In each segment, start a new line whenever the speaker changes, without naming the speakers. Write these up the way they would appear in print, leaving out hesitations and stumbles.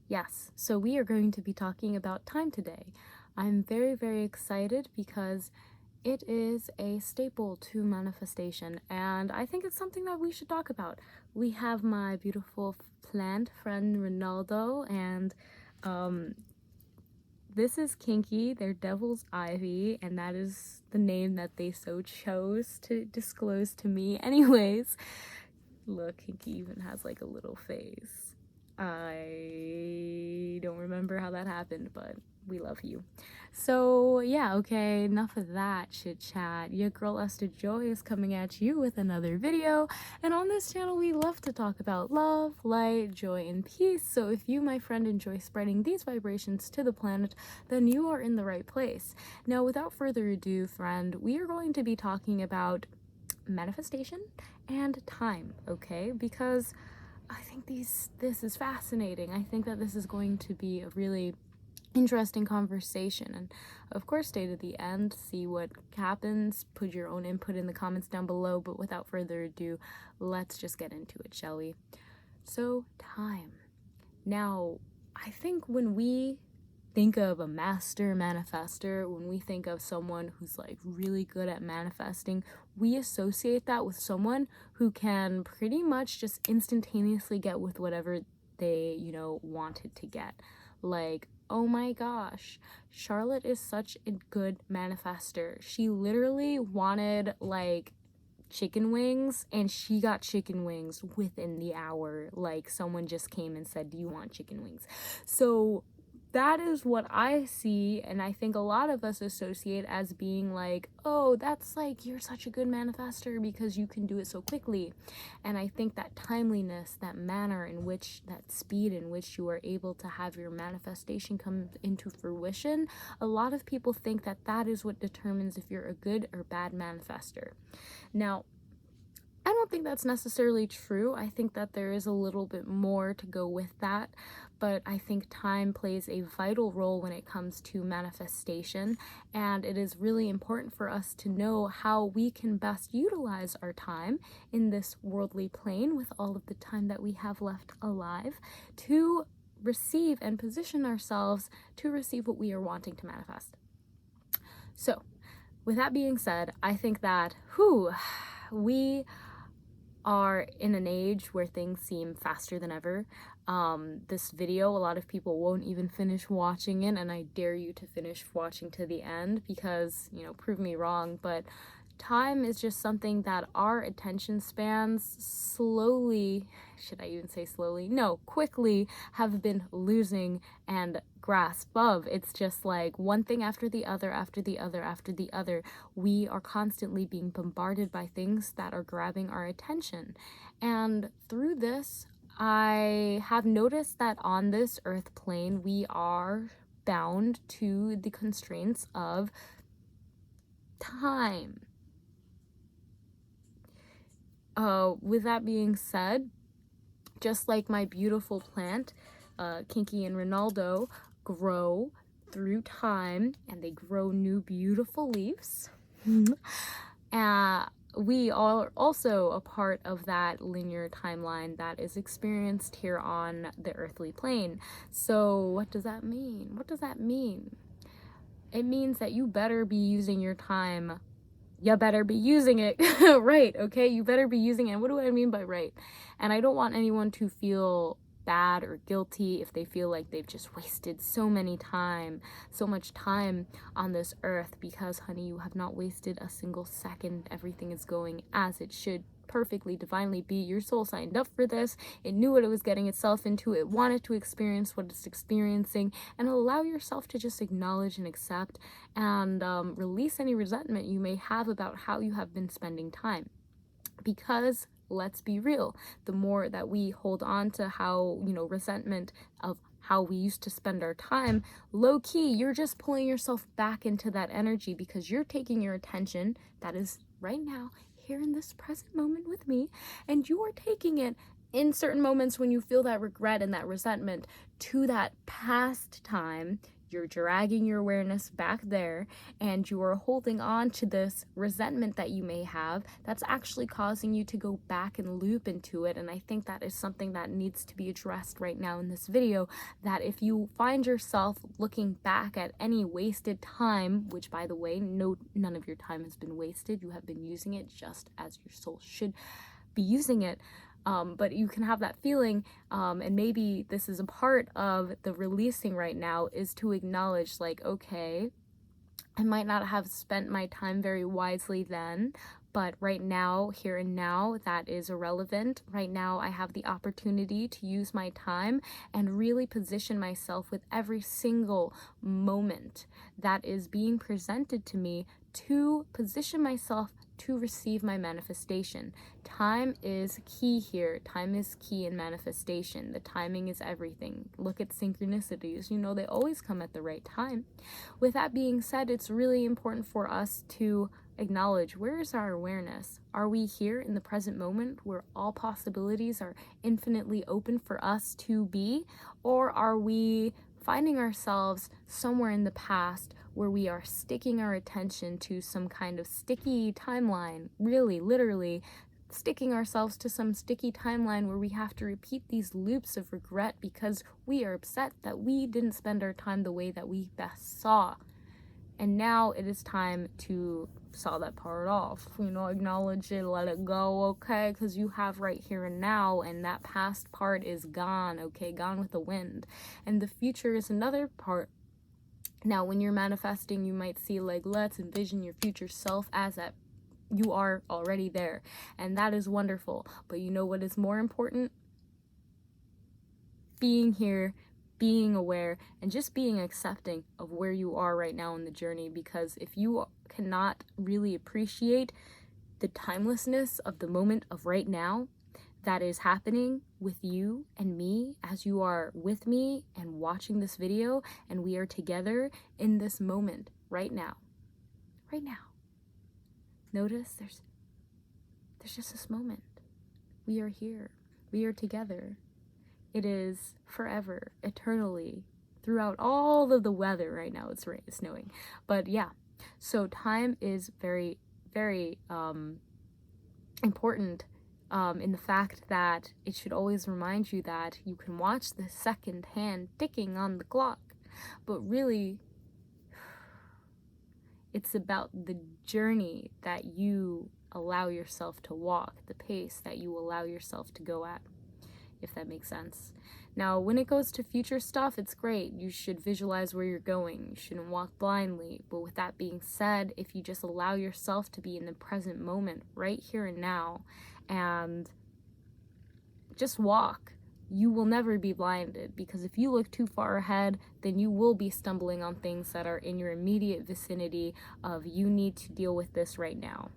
Yes, so we are going to be talking about time today. I'm very, very excited because it is a staple to manifestation, and I think it's something that we should talk about. We have my beautiful plant friend Ronaldo, and um, this is Kinky, their Devil's Ivy, and that is the name that they so chose to disclose to me. Anyways, look, Kinky even has like a little face. I don't remember how that happened, but we love you. So, yeah, okay, enough of that chit chat. Your girl Esther Joy is coming at you with another video. And on this channel, we love to talk about love, light, joy, and peace. So, if you, my friend, enjoy spreading these vibrations to the planet, then you are in the right place. Now, without further ado, friend, we are going to be talking about manifestation and time, okay? Because I think this is fascinating. I think that this is going to be a really interesting conversation, and of course stay to the end, see what happens, put your own input in the comments down below. But without further ado, let's just get into it, shall we? So, time. Now, I think when we think of a master manifester, when we think of someone who's like really good at manifesting, we associate that with someone who can pretty much just instantaneously get with whatever they, wanted to get. Like, oh my gosh, Charlotte is such a good manifester. She literally wanted like chicken wings, and she got chicken wings within the hour. Like, someone just came and said, do you want chicken wings? So that is what I see, and I think a lot of us associate as being like, oh, that's like, you're such a good manifester because you can do it so quickly. And I think that timeliness, that manner in which, that speed in which you are able to have your manifestation come into fruition, a lot of people think that that is what determines if you're a good or bad manifester. Now, I don't think that's necessarily true. I think that there is a little bit more to go with that, but I think time plays a vital role when it comes to manifestation, and it is really important for us to know how we can best utilize our time in this worldly plane with all of the time that we have left alive to receive and position ourselves to receive what we are wanting to manifest. So, with that being said, I think that, we are in an age where things seem faster than ever. This video, a lot of people won't even finish watching it, and I dare you to finish watching to the end because, prove me wrong, but time is just something that our attention spans slowly, should I even say slowly? No, quickly have been losing and grasp of. It's just like one thing after the other, after the other, after the other. We are constantly being bombarded by things that are grabbing our attention. And through this, I have noticed that on this earth plane, we are bound to the constraints of time. With that being said, just like my beautiful plant, Kinky and Ronaldo, grow through time, and they grow new beautiful leaves. We are also a part of that linear timeline that is experienced here on the earthly plane. So what does that mean? What does that mean? It means that you better be using your time. You better be using it right, okay? You better be using it. And what do I mean by right? And I don't want anyone to feel bad or guilty if they feel like they've just wasted so much time on this earth, because honey, you have not wasted a single second. Everything is going as it should, perfectly, divinely be. Your soul signed up for this. It knew what it was getting itself into. It wanted to experience what it's experiencing, and allow yourself to just acknowledge and accept and release any resentment you may have about how you have been spending time. Because let's be real, the more that we hold on to how, resentment of how we used to spend our time, low key, you're just pulling yourself back into that energy, because you're taking your attention that is right now here in this present moment with me, and you are taking it in certain moments when you feel that regret and that resentment to that past time. you're dragging your awareness back there, and you are holding on to this resentment that you may have that's actually causing you to go back and loop into it. And I think that is something that needs to be addressed right now in this video, that if you find yourself looking back at any wasted time, which by the way, none of your time has been wasted, you have been using it just as your soul should be using it. But you can have that feeling, and maybe this is a part of the releasing right now, is to acknowledge, like, okay, I might not have spent my time very wisely then, but right now, here and now, that is irrelevant. Right now, I have the opportunity to use my time and really position myself with every single moment that is being presented to me to position myself to receive my manifestation. Time is key here. Time is key in manifestation. The timing is everything. Look at synchronicities. You know, they always come at the right time. With that being said, it's really important for us to acknowledge, where is our awareness? Are we here in the present moment where all possibilities are infinitely open for us to be? Or are we finding ourselves somewhere in the past where we are sticking our attention to some kind of sticky timeline, really, literally, sticking ourselves to some sticky timeline where we have to repeat these loops of regret because we are upset that we didn't spend our time the way that we best saw. And now it is time to saw that part off, you know, acknowledge it, let it go, okay, because you have right here and now, and that past part is gone, okay, gone with the wind. And the future is another part. Now, when you're manifesting, you might see, like, let's envision your future self as that you are already there, and that is wonderful. But you know what is more important? Being here, being aware, and just being accepting of where you are right now in the journey. Because if you cannot really appreciate the timelessness of the moment of right now that is happening with you and me, as you are with me and watching this video, and we are together in this moment right now. Notice there's just this moment. We are here. We are together. It is forever, eternally, throughout all of the weather right now. It's snowing. But yeah, so time is very, very important in the fact that it should always remind you that you can watch the second hand ticking on the clock, but really, it's about the journey that you allow yourself to walk, the pace that you allow yourself to go at, if that makes sense. Now, when it goes to future stuff, it's great. You should visualize where you're going. You shouldn't walk blindly. But with that being said, if you just allow yourself to be in the present moment, right here and now, and just walk, you will never be blinded, because if you look too far ahead, then you will be stumbling on things that are in your immediate vicinity of, you need to deal with this right now.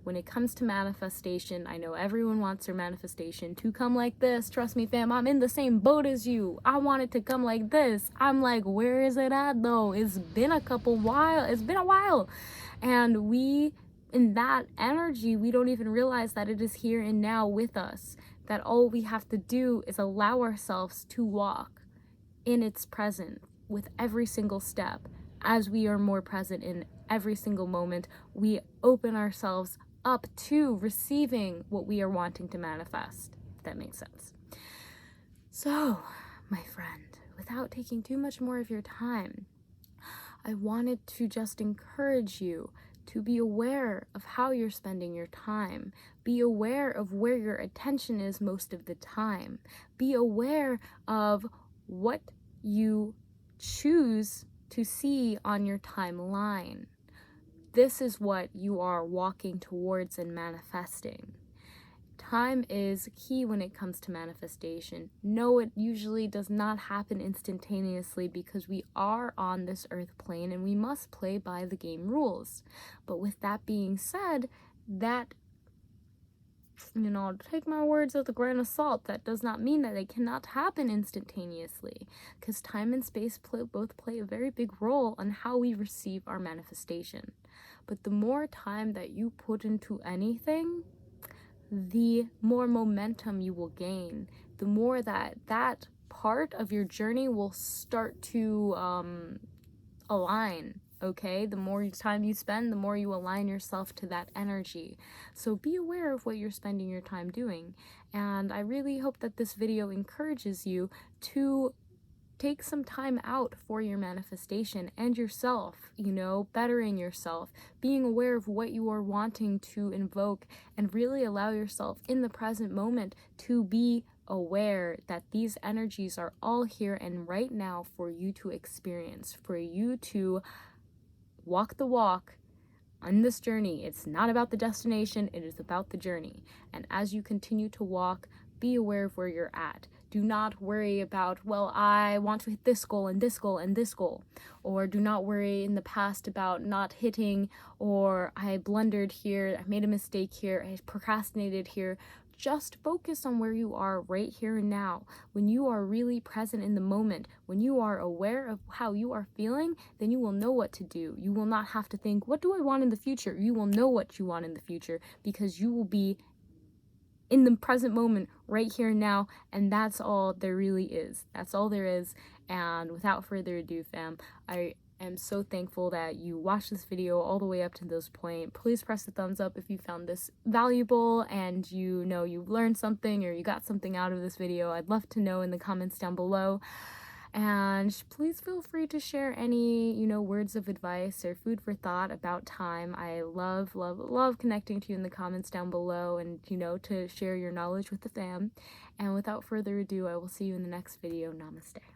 When it comes to manifestation, I know everyone wants their manifestation to come like this. Trust me, fam, I'm in the same boat as you. I want it to come like this. I'm like, where is it at though? It's been a while. And we, in that energy, we don't even realize that it is here and now with us. That all we have to do is allow ourselves to walk in its present with every single step. As we are more present in every single moment, we open ourselves up to receiving what we are wanting to manifest, if that makes sense. So, my friend, without taking too much more of your time, I wanted to just encourage you to be aware of how you're spending your time. Be aware of where your attention is most of the time. Be aware of what you choose to see on your timeline. This is what you are walking towards and manifesting. Time is key when it comes to manifestation. No, it usually does not happen instantaneously, because we are on this earth plane and we must play by the game rules. But with that being said, that, you know, take my words with a grain of salt. That does not mean that they cannot happen instantaneously, because time and space both play a very big role on how we receive our manifestation. But the more time that you put into anything, the more momentum you will gain, the more that part of your journey will start to align. Okay, the more time you spend, the more you align yourself to that energy. So be aware of what you're spending your time doing. And I really hope that this video encourages you to take some time out for your manifestation and yourself, you know, bettering yourself, being aware of what you are wanting to invoke, and really allow yourself in the present moment to be aware that these energies are all here and right now for you to experience, for you to walk the walk on this journey. It's not about the destination, it is about the journey. And as you continue to walk, be aware of where you're at. Do not worry about, well, I want to hit this goal and this goal and this goal. Or do not worry in the past about not hitting, or I blundered here, I made a mistake here, I procrastinated here. Just focus on where you are right here and now. When you are really present in the moment, when you are aware of how you are feeling, then you will know what to do. You will not have to think, what do I want in the future? You will know what you want in the future because you will be in the present moment right here and now, and that's all there really is. That's all there is. And without further ado, fam, I am so thankful that you watched this video all the way up to this point. Please press the thumbs up if you found this valuable and you know you learned something or you got something out of this video. I'd love to know in the comments down below. And please feel free to share any, you know, words of advice or food for thought about time. I love, love, love connecting to you in the comments down below and, you know, to share your knowledge with the fam. And without further ado, I will see you in the next video. Namaste.